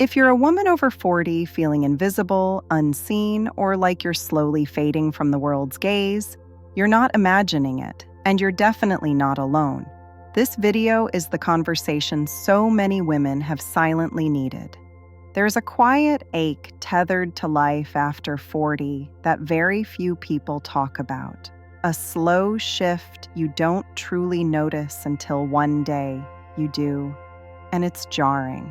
If you're a woman over 40 feeling invisible, unseen, or like you're slowly fading from the world's gaze, you're not imagining it, and you're definitely not alone. This video is the conversation so many women have silently needed. There's a quiet ache tethered to life after 40 that very few people talk about. A slow shift you don't truly notice until one day you do, and it's jarring.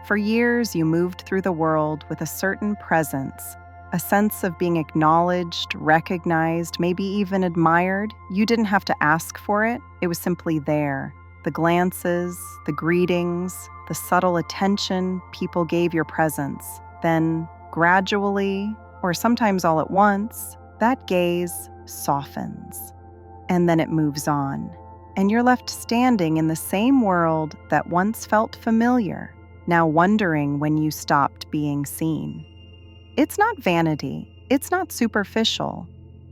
For years, you moved through the world with a certain presence, a sense of being acknowledged, recognized, maybe even admired. You didn't have to ask for it, it was simply there. The glances, the greetings, the subtle attention people gave your presence. Then, gradually, or sometimes all at once, that gaze softens. And then it moves on. And you're left standing in the same world that once felt familiar, now wondering when you stopped being seen. It's not vanity. It's not superficial.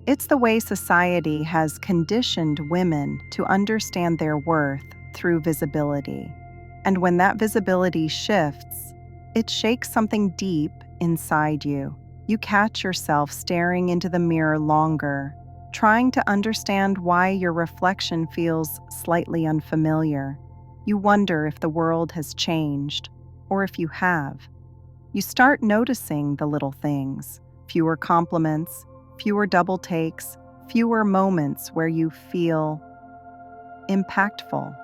It's the way society has conditioned women to understand their worth through visibility. And when that visibility shifts, it shakes something deep inside you. You catch yourself staring into the mirror longer, trying to understand why your reflection feels slightly unfamiliar. You wonder if the world has changed, or if you have. You start noticing the little things, fewer compliments, fewer double takes, fewer moments where you feel impactful.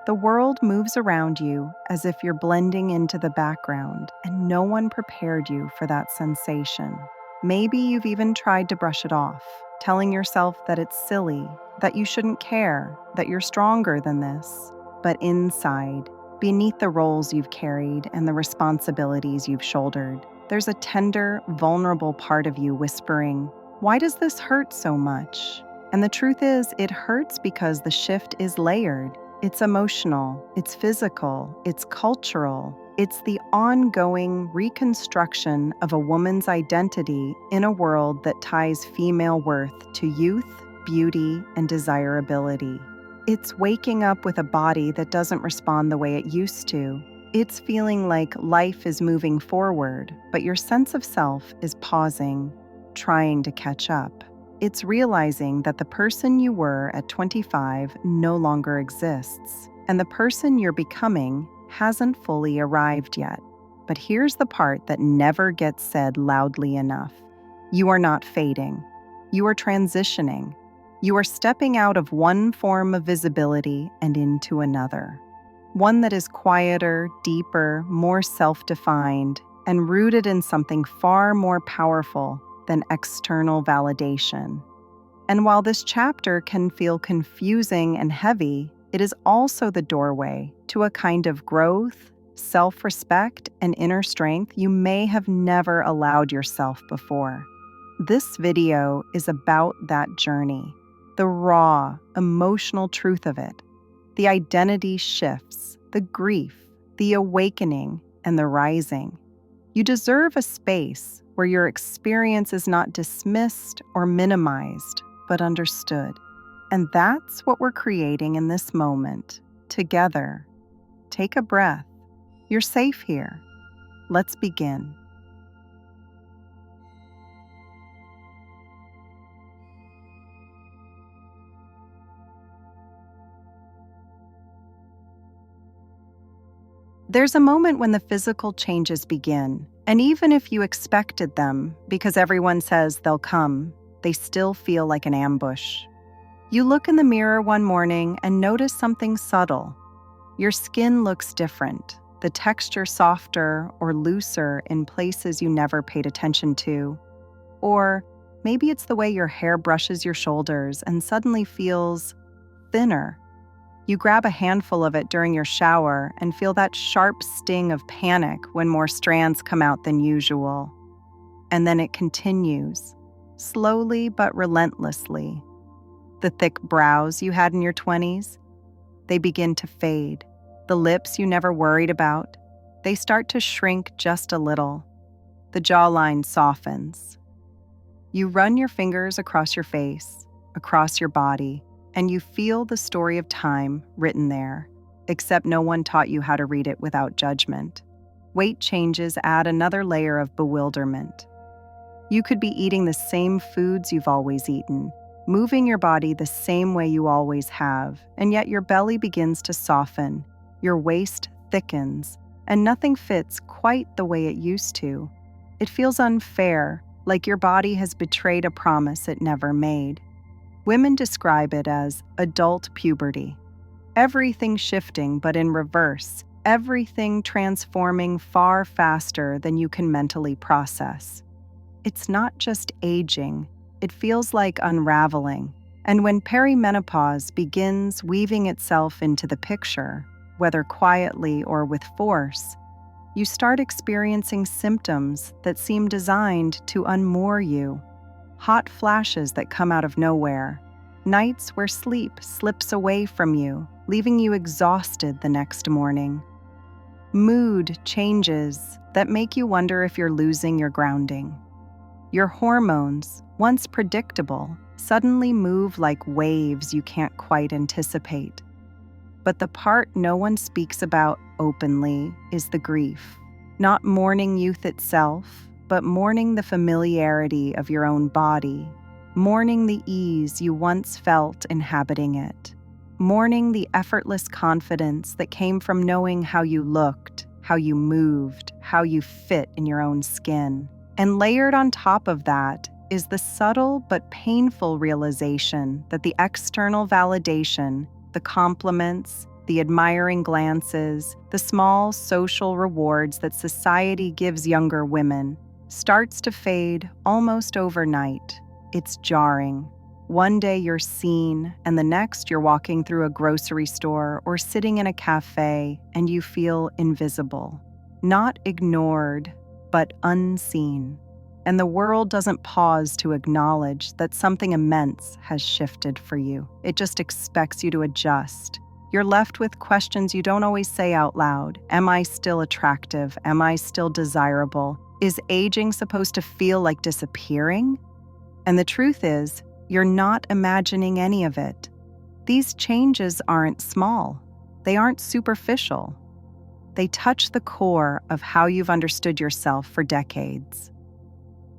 The world moves around you as if you're blending into the background, and no one prepared you for that sensation. Maybe you've even tried to brush it off, telling yourself that it's silly, that you shouldn't care, that you're stronger than this. But inside, beneath the roles you've carried and the responsibilities you've shouldered, there's a tender, vulnerable part of you whispering, "Why does this hurt so much?" And the truth is, it hurts because the shift is layered. It's emotional, it's physical, it's cultural. It's the ongoing reconstruction of a woman's identity in a world that ties female worth to youth, beauty, and desirability. It's waking up with a body that doesn't respond the way it used to. It's feeling like life is moving forward, but your sense of self is pausing, trying to catch up. It's realizing that the person you were at 25 no longer exists, and the person you're becoming hasn't fully arrived yet. But here's the part that never gets said loudly enough. You are not fading. You are transitioning. You are stepping out of one form of visibility and into another. One that is quieter, deeper, more self-defined, and rooted in something far more powerful than external validation. And while this chapter can feel confusing and heavy, it is also the doorway to a kind of growth, self-respect, and inner strength you may have never allowed yourself before. This video is about that journey, the raw, emotional truth of it, the identity shifts, the grief, the awakening, and the rising. You deserve a space where your experience is not dismissed or minimized, but understood. And that's what we're creating in this moment, together. Take a breath. You're safe here. Let's begin. There's a moment when the physical changes begin, and even if you expected them, because everyone says they'll come, they still feel like an ambush. You look in the mirror one morning and notice something subtle. Your skin looks different, the texture softer or looser in places you never paid attention to. Or maybe it's the way your hair brushes your shoulders and suddenly feels thinner. You grab a handful of it during your shower and feel that sharp sting of panic when more strands come out than usual. And then it continues, slowly but relentlessly. The thick brows you had in your 20s, they begin to fade. The lips you never worried about, they start to shrink just a little. The jawline softens. You run your fingers across your face, across your body, and you feel the story of time written there, except no one taught you how to read it without judgment. Weight changes add another layer of bewilderment. You could be eating the same foods you've always eaten, moving your body the same way you always have, and yet your belly begins to soften, your waist thickens, and nothing fits quite the way it used to. It feels unfair, like your body has betrayed a promise it never made. Women describe it as adult puberty. Everything shifting, but in reverse, everything transforming far faster than you can mentally process. It's not just aging, it feels like unraveling. And when perimenopause begins weaving itself into the picture, whether quietly or with force, you start experiencing symptoms that seem designed to unmoor you. Hot flashes that come out of nowhere, nights where sleep slips away from you, leaving you exhausted the next morning. Mood changes that make you wonder if you're losing your grounding. Your hormones, once predictable, suddenly move like waves you can't quite anticipate. But the part no one speaks about openly is the grief. Not mourning youth itself, but mourning the familiarity of your own body, mourning the ease you once felt inhabiting it, mourning the effortless confidence that came from knowing how you looked, how you moved, how you fit in your own skin. And layered on top of that is the subtle but painful realization that the external validation, the compliments, the admiring glances, the small social rewards that society gives younger women, starts to fade almost overnight. It's jarring. One day you're seen, and the next you're walking through a grocery store or sitting in a cafe, and you feel invisible. Not ignored, but unseen. And the world doesn't pause to acknowledge that something immense has shifted for you. It just expects you to adjust. You're left with questions you don't always say out loud. Am I still attractive? Am I still desirable? Is aging supposed to feel like disappearing? And the truth is, you're not imagining any of it. These changes aren't small. They aren't superficial. They touch the core of how you've understood yourself for decades.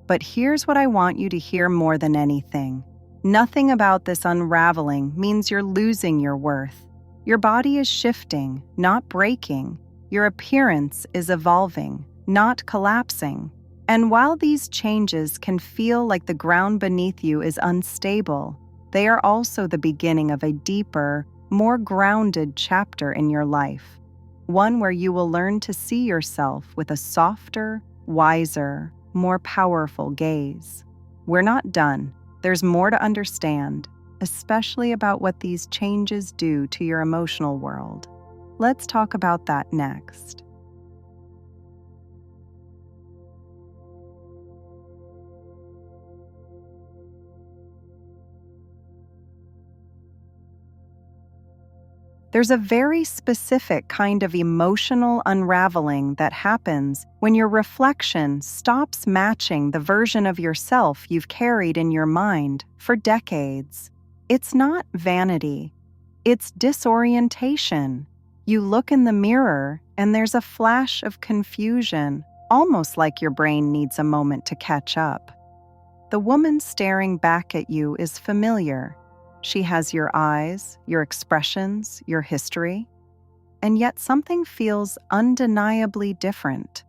But here's what I want you to hear more than anything. Nothing about this unraveling means you're losing your worth. Your body is shifting, not breaking. Your appearance is evolving, not collapsing. And while these changes can feel like the ground beneath you is unstable, they are also the beginning of a deeper, more grounded chapter in your life. One where you will learn to see yourself with a softer, wiser, more powerful gaze. We're not done. There's more to understand, especially about what these changes do to your emotional world. Let's talk about that next. There's a very specific kind of emotional unraveling that happens when your reflection stops matching the version of yourself you've carried in your mind for decades. It's not vanity, it's disorientation. You look in the mirror and there's a flash of confusion, almost like your brain needs a moment to catch up. The woman staring back at you is familiar. She has your eyes, your expressions, your history, and yet something feels undeniably different.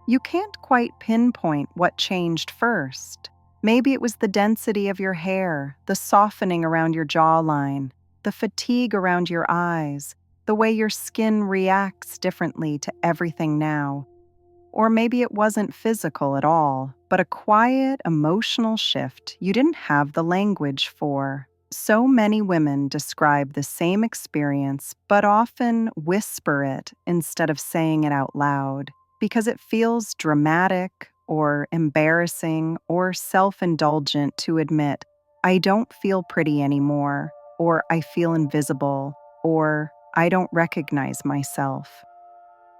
You can't quite pinpoint what changed first. Maybe it was the density of your hair, the softening around your jawline, the fatigue around your eyes, the way your skin reacts differently to everything now. Or maybe it wasn't physical at all, but a quiet, emotional shift you didn't have the language for. So many women describe the same experience, but often whisper it instead of saying it out loud, because it feels dramatic or embarrassing or self-indulgent to admit, I don't feel pretty anymore, or I feel invisible, or I don't recognize myself.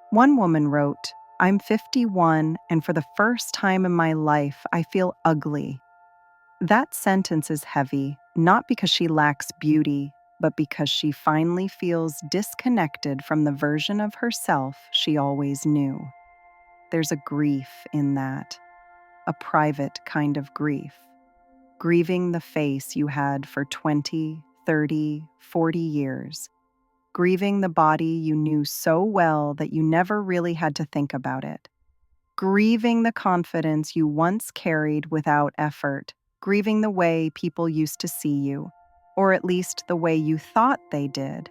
One woman wrote, I'm 51, and for the first time in my life, I feel ugly. That sentence is heavy, not because she lacks beauty, but because she finally feels disconnected from the version of herself she always knew. there's a grief in that, a private kind of grief. Grieving the face you had for 20, 30, 40 years. Grieving the body you knew so well that you never really had to think about it. Grieving the confidence you once carried without effort. Grieving the way people used to see you, or at least the way you thought they did.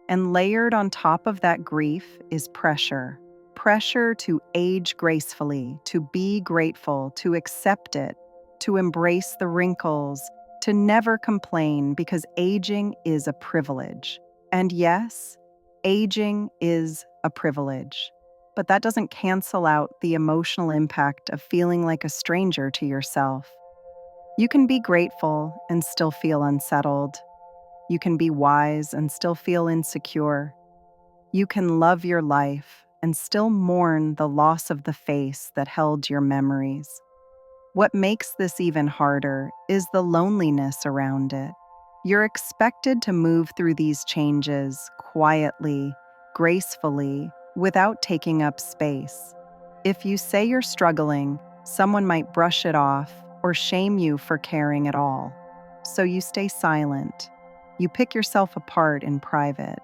And layered on top of that grief is pressure. Pressure to age gracefully, to be grateful, to accept it, to embrace the wrinkles, to never complain because aging is a privilege. And yes, aging is a privilege. But that doesn't cancel out the emotional impact of feeling like a stranger to yourself. You can be grateful and still feel unsettled. You can be wise and still feel insecure. You can love your life and still mourn the loss of the face that held your memories. What makes this even harder is the loneliness around it. You're expected to move through these changes quietly, gracefully, without taking up space. If you say you're struggling, someone might brush it off or shame you for caring at all. So you stay silent. You pick yourself apart in private.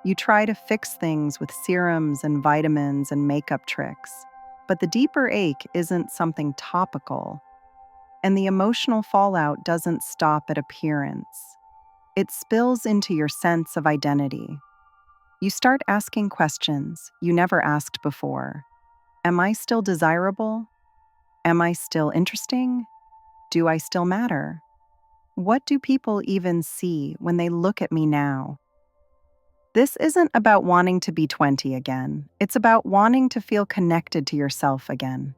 You try to fix things with serums and vitamins and makeup tricks. But the deeper ache isn't something topical. And the emotional fallout doesn't stop at appearance. It spills into your sense of identity. You start asking questions you never asked before. Am I still desirable? Am I still interesting? Do I still matter? What do people even see when they look at me now? This isn't about wanting to be 20 again. It's about wanting to feel connected to yourself again.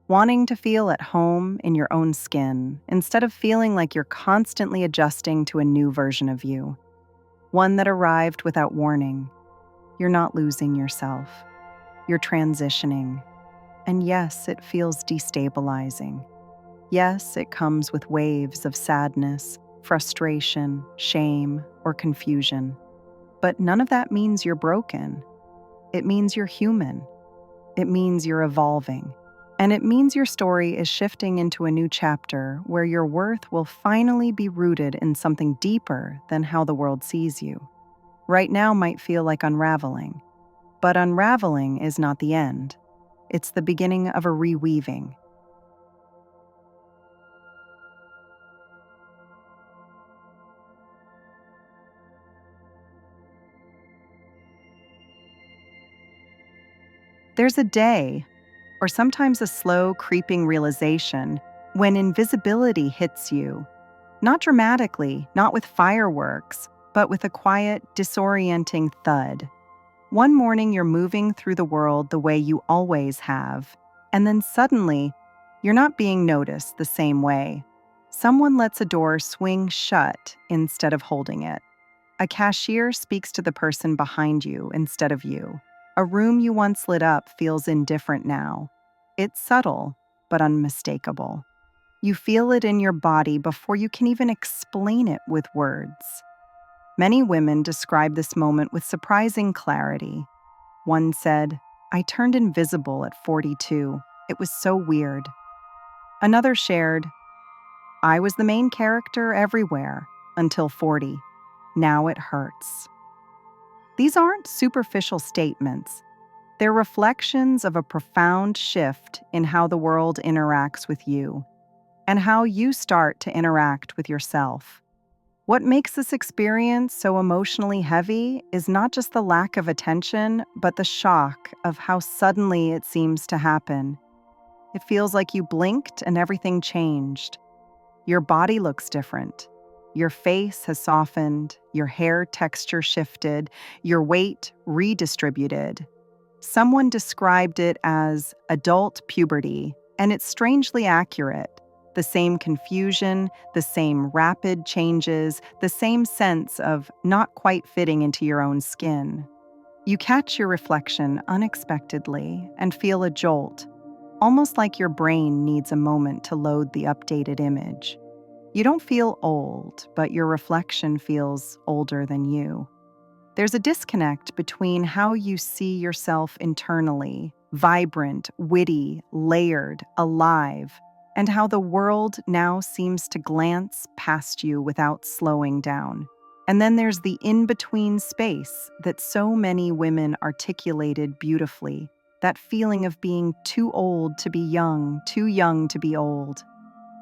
Wanting to feel at home in your own skin instead of feeling like you're constantly adjusting to a new version of you. One that arrived without warning. You're not losing yourself. You're transitioning. And yes, it feels destabilizing. Yes, it comes with waves of sadness, frustration, shame, or confusion. But none of that means you're broken. It means you're human. It means you're evolving. And it means your story is shifting into a new chapter where your worth will finally be rooted in something deeper than how the world sees you. Right now might feel like unraveling, but unraveling is not the end. It's the beginning of a reweaving. There's a day, or sometimes a slow, creeping realization, when invisibility hits you. Not dramatically, not with fireworks, but with a quiet, disorienting thud. One morning you're moving through the world the way you always have, and then suddenly, you're not being noticed the same way. Someone lets a door swing shut instead of holding it. A cashier speaks to the person behind you instead of you. A room you once lit up feels indifferent now. It's subtle, but unmistakable. You feel it in your body before you can even explain it with words. Many women describe this moment with surprising clarity. One said, "I turned invisible at 42. It was so weird." Another shared, "I was the main character everywhere until 40. Now it hurts." These aren't superficial statements. They're reflections of a profound shift in how the world interacts with you and how you start to interact with yourself. What makes this experience so emotionally heavy is not just the lack of attention, but the shock of how suddenly it seems to happen. It feels like you blinked and everything changed. Your body looks different. Your face has softened, your hair texture shifted, your weight redistributed. Someone described it as adult puberty, and it's strangely accurate. The same confusion, the same rapid changes, the same sense of not quite fitting into your own skin. You catch your reflection unexpectedly and feel a jolt, almost like your brain needs a moment to load the updated image. You don't feel old, but your reflection feels older than you. There's a disconnect between how you see yourself internally vibrant, witty, layered, alive, and how the world now seems to glance past you without slowing down. And then there's the in-between space that so many women articulated beautifully, that feeling of being too old to be young, too young to be old.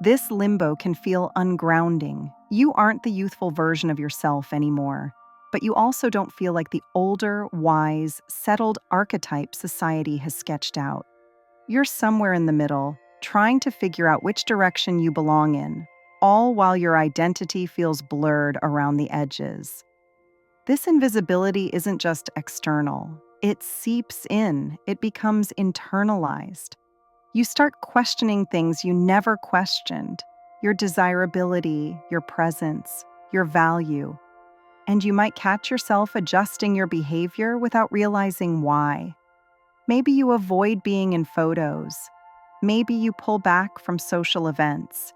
This limbo can feel ungrounding. You aren't the youthful version of yourself anymore, but you also don't feel like the older, wise, settled archetype society has sketched out. You're somewhere in the middle, trying to figure out which direction you belong in, all while your identity feels blurred around the edges. This invisibility isn't just external. It seeps in, it becomes internalized. You start questioning things you never questioned: your desirability, your presence, your value. And you might catch yourself adjusting your behavior without realizing why. Maybe you avoid being in photos. Maybe you pull back from social events.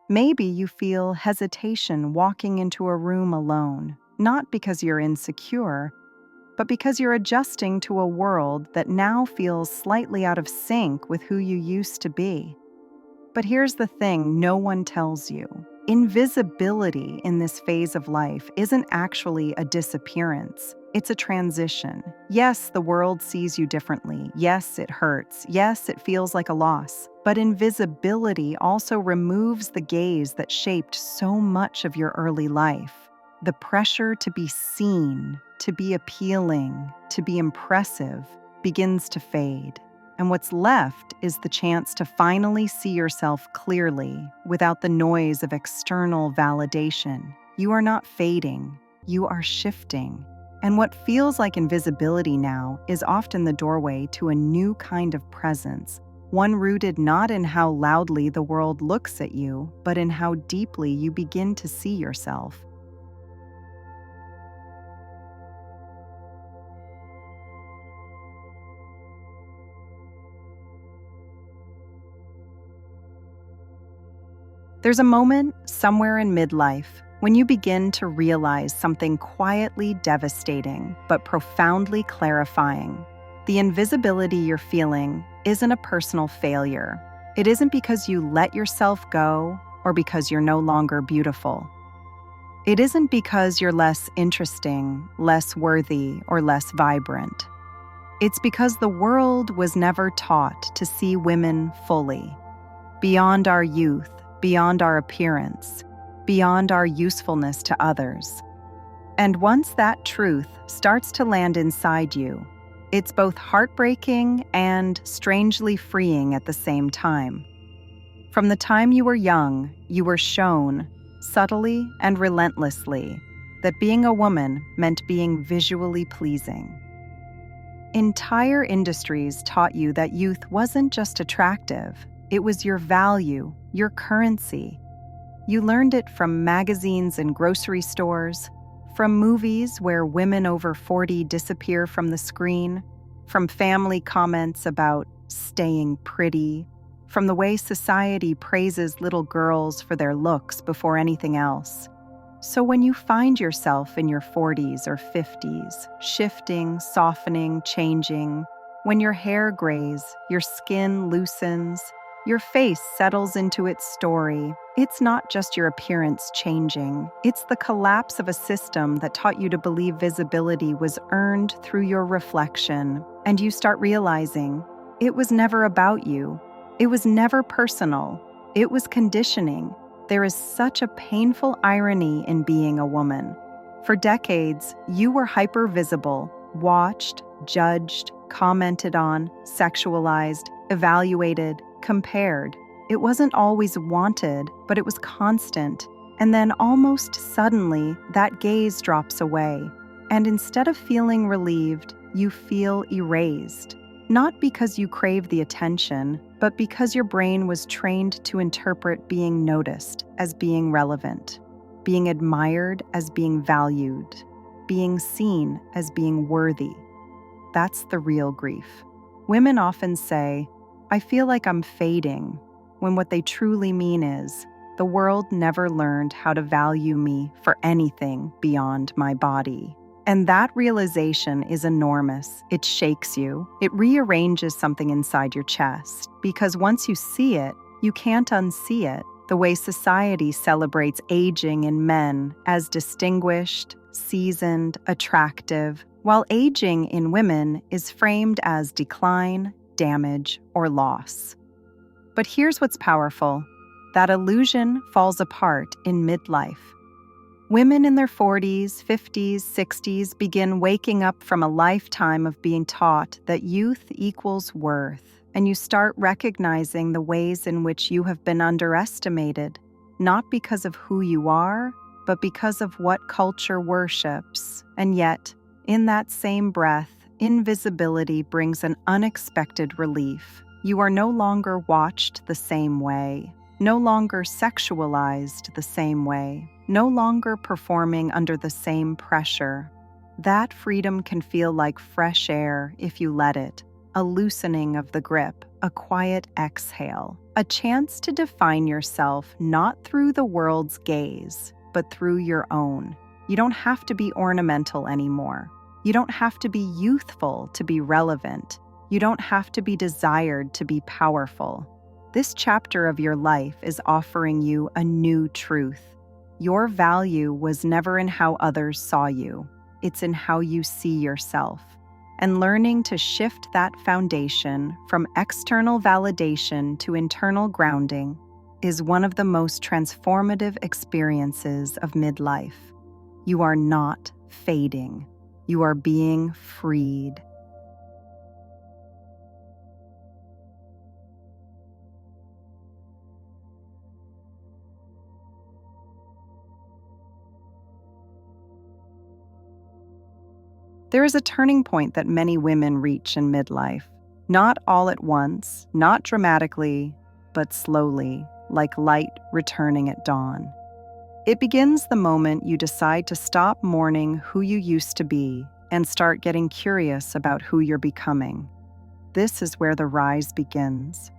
Maybe you feel hesitation walking into a room alone, not because you're insecure, but because you're adjusting to a world that now feels slightly out of sync with who you used to be. But here's the thing no one tells you. Invisibility in this phase of life isn't actually a disappearance. It's a transition. Yes, the world sees you differently. Yes, it hurts. Yes, it feels like a loss. But invisibility also removes the gaze that shaped so much of your early life. The pressure to be seen, to be appealing, to be impressive begins to fade. And what's left is the chance to finally see yourself clearly without the noise of external validation. You are not fading, you are shifting. And what feels like invisibility now is often the doorway to a new kind of presence, one rooted not in how loudly the world looks at you, but in how deeply you begin to see yourself. There's a moment somewhere in midlife when you begin to realize something quietly devastating but profoundly clarifying. The invisibility you're feeling isn't a personal failure. It isn't because you let yourself go or because you're no longer beautiful. It isn't because you're less interesting, less worthy, or less vibrant. It's because the world was never taught to see women fully, beyond our youth, beyond our appearance, beyond our usefulness to others. And once that truth starts to land inside you, it's both heartbreaking and strangely freeing at the same time. From the time you were young, you were shown, subtly and relentlessly, that being a woman meant being visually pleasing. Entire industries taught you that youth wasn't just attractive, it was your value, your currency. You learned it from magazines and grocery stores, from movies where women over 40 disappear from the screen, from family comments about staying pretty, from the way society praises little girls for their looks before anything else. So when you find yourself in your 40s or 50s, shifting, softening, changing, when your hair grays, your skin loosens, your face settles into its story, it's not just your appearance changing. It's the collapse of a system that taught you to believe visibility was earned through your reflection. And you start realizing it was never about you. It was never personal. It was conditioning. There is such a painful irony in being a woman. For decades, you were hyper-visible, watched, judged, commented on, sexualized, evaluated, compared. It wasn't always wanted, but it was constant. And then almost suddenly, that gaze drops away. And instead of feeling relieved, you feel erased. Not because you crave the attention, but because your brain was trained to interpret being noticed as being relevant, being admired as being valued, being seen as being worthy. That's the real grief. Women often say, "I feel like I'm fading," when what they truly mean is, the world never learned how to value me for anything beyond my body. And that realization is enormous. It shakes you. It rearranges something inside your chest. Because once you see it, you can't unsee it. The way society celebrates aging in men as distinguished, seasoned, attractive, while aging in women is framed as decline, damage, or loss. But here's what's powerful. That illusion falls apart in midlife. Women in their 40s, 50s, 60s begin waking up from a lifetime of being taught that youth equals worth, and you start recognizing the ways in which you have been underestimated, not because of who you are, but because of what culture worships. And yet, in that same breath, invisibility brings an unexpected relief. You are no longer watched the same way, no longer sexualized the same way, no longer performing under the same pressure. That freedom can feel like fresh air if you let it, a loosening of the grip, a quiet exhale, a chance to define yourself not through the world's gaze, but through your own. You don't have to be ornamental anymore. You don't have to be youthful to be relevant. You don't have to be desired to be powerful. This chapter of your life is offering you a new truth. Your value was never in how others saw you. It's in how you see yourself. And learning to shift that foundation from external validation to internal grounding is one of the most transformative experiences of midlife. You are not fading. You are being freed. There is a turning point that many women reach in midlife. Not all at once, not dramatically, but slowly, like light returning at dawn. It begins the moment you decide to stop mourning who you used to be and start getting curious about who you're becoming. This is where the rise begins.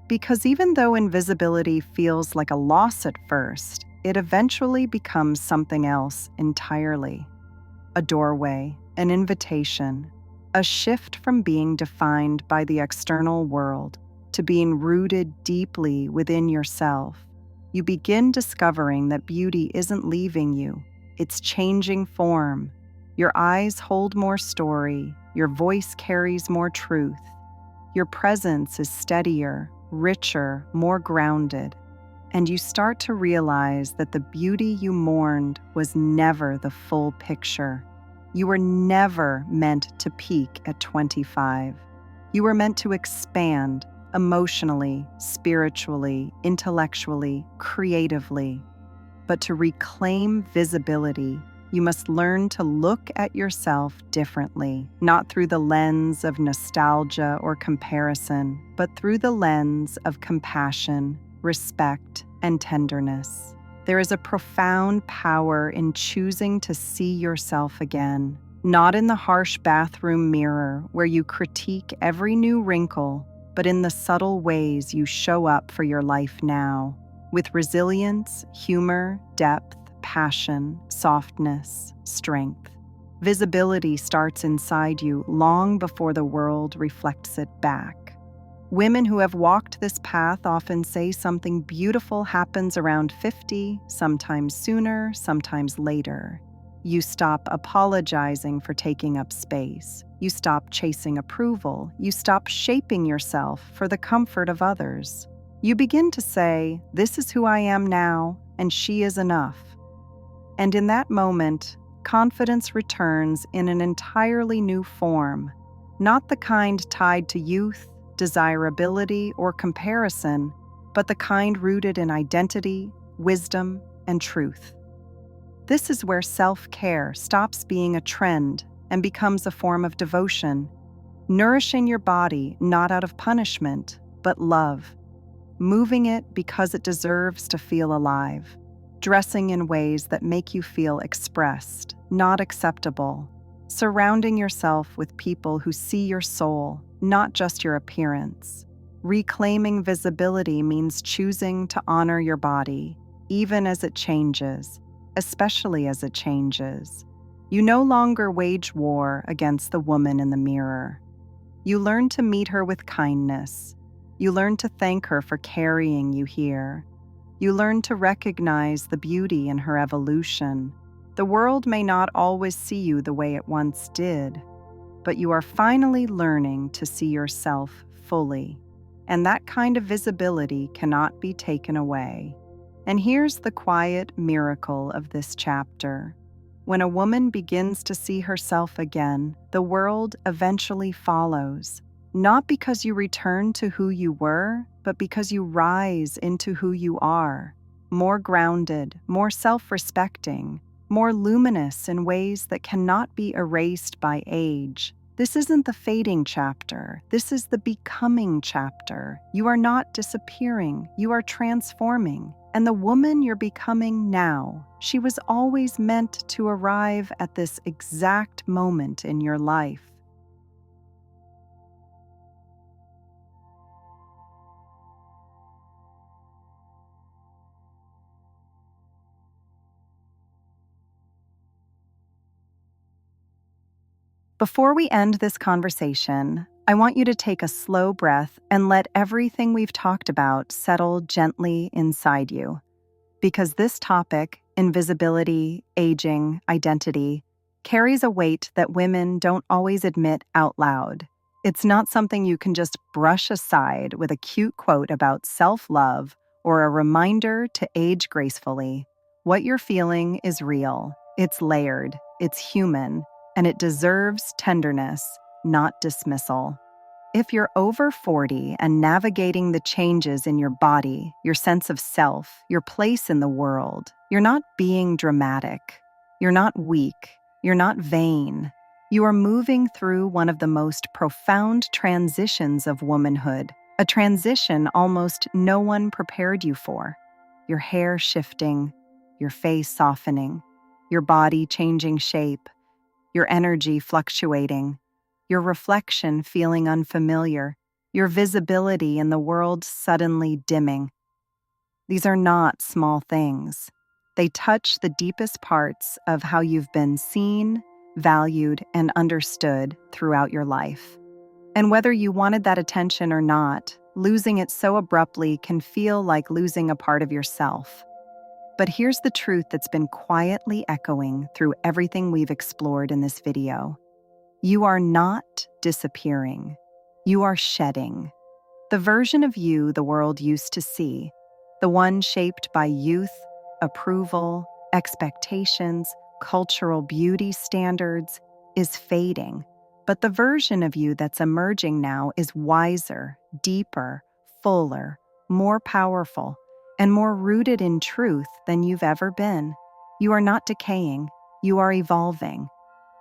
Because even though invisibility feels like a loss at first, it eventually becomes something else entirely. A doorway, an invitation, a shift from being defined by the external world to being rooted deeply within yourself. You begin discovering that beauty isn't leaving you, it's changing form. Your eyes hold more story, your voice carries more truth. Your presence is steadier, richer, more grounded. And you start to realize that the beauty you mourned was never the full picture. You were never meant to peak at 25. You were meant to expand emotionally, spiritually, intellectually, creatively. But to reclaim visibility, you must learn to look at yourself differently, not through the lens of nostalgia or comparison, but through the lens of compassion, respect, and tenderness. There is a profound power in choosing to see yourself again, not in the harsh bathroom mirror where you critique every new wrinkle, but in the subtle ways you show up for your life now, with resilience, humor, depth, passion, softness, strength. Visibility starts inside you long before the world reflects it back. Women who have walked this path often say something beautiful happens around 50, sometimes sooner, sometimes later. You stop apologizing for taking up space. You stop chasing approval. You stop shaping yourself for the comfort of others. You begin to say, "This is who I am now, and she is enough." And in that moment, confidence returns in an entirely new form, not the kind tied to youth, desirability, or comparison, but the kind rooted in identity, wisdom, and truth. This is where self-care stops being a trend and becomes a form of devotion, nourishing your body not out of punishment, but love, moving it because it deserves to feel alive, dressing in ways that make you feel expressed, not acceptable, surrounding yourself with people who see your soul, not just your appearance. Reclaiming visibility means choosing to honor your body, even as it changes, especially as it changes. You no longer wage war against the woman in the mirror. You learn to meet her with kindness. You learn to thank her for carrying you here. You learn to recognize the beauty in her evolution. The world may not always see you the way it once did, but you are finally learning to see yourself fully. And that kind of visibility cannot be taken away. And here's the quiet miracle of this chapter. When a woman begins to see herself again, the world eventually follows. Not because you return to who you were, but because you rise into who you are. More grounded, more self-respecting, more luminous in ways that cannot be erased by age. This isn't the fading chapter. This is the becoming chapter. You are not disappearing. You are transforming. And the woman you're becoming now, she was always meant to arrive at this exact moment in your life. Before we end this conversation, I want you to take a slow breath and let everything we've talked about settle gently inside you. Because this topic, invisibility, aging, identity, carries a weight that women don't always admit out loud. It's not something you can just brush aside with a cute quote about self-love or a reminder to age gracefully. What you're feeling is real, it's layered, it's human, and it deserves tenderness, not dismissal. If you're over 40 and navigating the changes in your body, your sense of self, your place in the world, you're not being dramatic. You're not weak. You're not vain. You are moving through one of the most profound transitions of womanhood, a transition almost no one prepared you for. Your hair shifting, your face softening, your body changing shape, your energy fluctuating, your reflection feeling unfamiliar, your visibility in the world suddenly dimming. These are not small things. They touch the deepest parts of how you've been seen, valued, and understood throughout your life. And whether you wanted that attention or not, losing it so abruptly can feel like losing a part of yourself. But here's the truth that's been quietly echoing through everything we've explored in this video. You are not disappearing. You are shedding. The version of you the world used to see, the one shaped by youth, approval, expectations, cultural beauty standards, is fading. But the version of you that's emerging now is wiser, deeper, fuller, more powerful, and more rooted in truth than you've ever been. You are not decaying. You are evolving.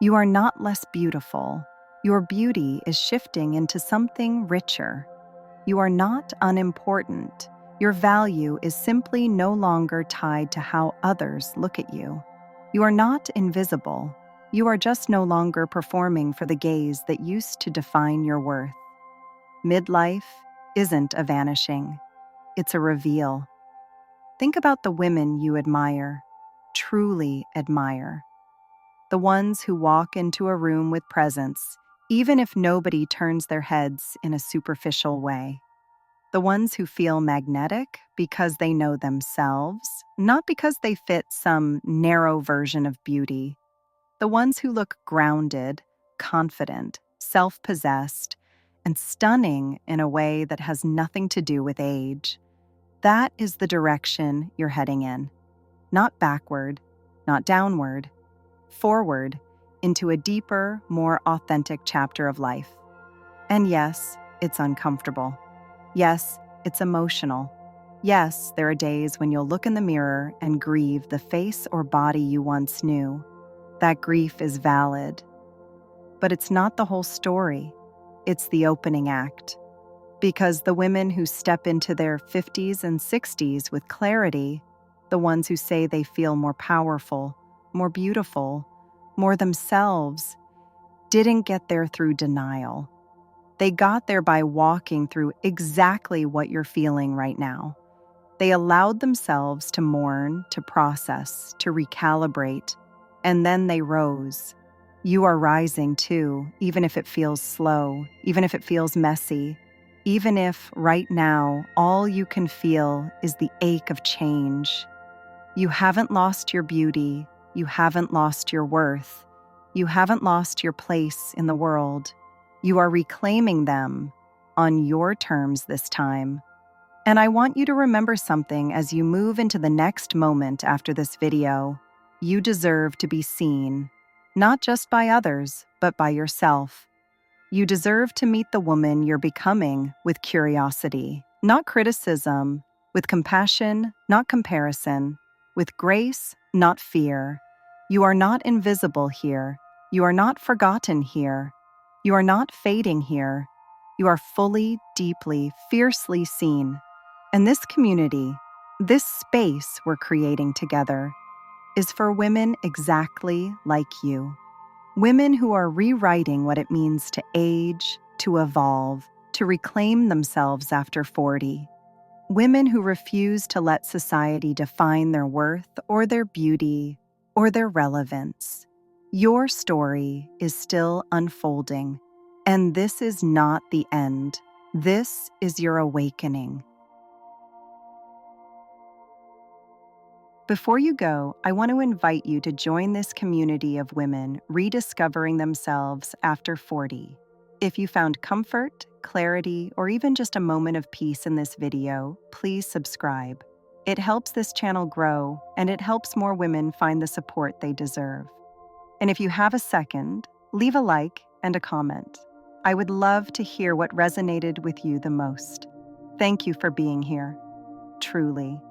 You are not less beautiful. Your beauty is shifting into something richer. You are not unimportant. Your value is simply no longer tied to how others look at you. You are not invisible. You are just no longer performing for the gaze that used to define your worth. Midlife isn't a vanishing. It's a reveal. Think about the women you admire, truly admire. The ones who walk into a room with presence, even if nobody turns their heads in a superficial way. The ones who feel magnetic because they know themselves, not because they fit some narrow version of beauty. The ones who look grounded, confident, self-possessed, and stunning in a way that has nothing to do with age. That is the direction you're heading in. Not backward, not downward, forward into a deeper, more authentic chapter of life. And yes, it's uncomfortable. Yes, it's emotional. Yes, there are days when you'll look in the mirror and grieve the face or body you once knew. That grief is valid. But it's not the whole story. It's the opening act. Because the women who step into their 50s and 60s with clarity, the ones who say they feel more powerful, more beautiful, more themselves, didn't get there through denial. They got there by walking through exactly what you're feeling right now. They allowed themselves to mourn, to process, to recalibrate, and then they rose. You are rising too, even if it feels slow, even if it feels messy, even if right now all you can feel is the ache of change. You haven't lost your beauty, you haven't lost your worth, you haven't lost your place in the world. You are reclaiming them on your terms this time. And I want you to remember something as you move into the next moment after this video. You deserve to be seen, not just by others, but by yourself. You deserve to meet the woman you're becoming with curiosity, not criticism, with compassion, not comparison, with grace, not fear. You are not invisible here. You are not forgotten here. You are not fading here. You are fully, deeply, fiercely seen. And this community, this space we're creating together, is for women exactly like you. Women who are rewriting what it means to age, to evolve, to reclaim themselves after 40. Women who refuse to let society define their worth or their beauty or their relevance. Your story is still unfolding, and this is not the end. This is your awakening. Before you go, I want to invite you to join this community of women rediscovering themselves after 40. If you found comfort, clarity, or even just a moment of peace in this video, please subscribe. It helps this channel grow, and it helps more women find the support they deserve. And if you have a second, leave a like and a comment. I would love to hear what resonated with you the most. Thank you for being here. Truly.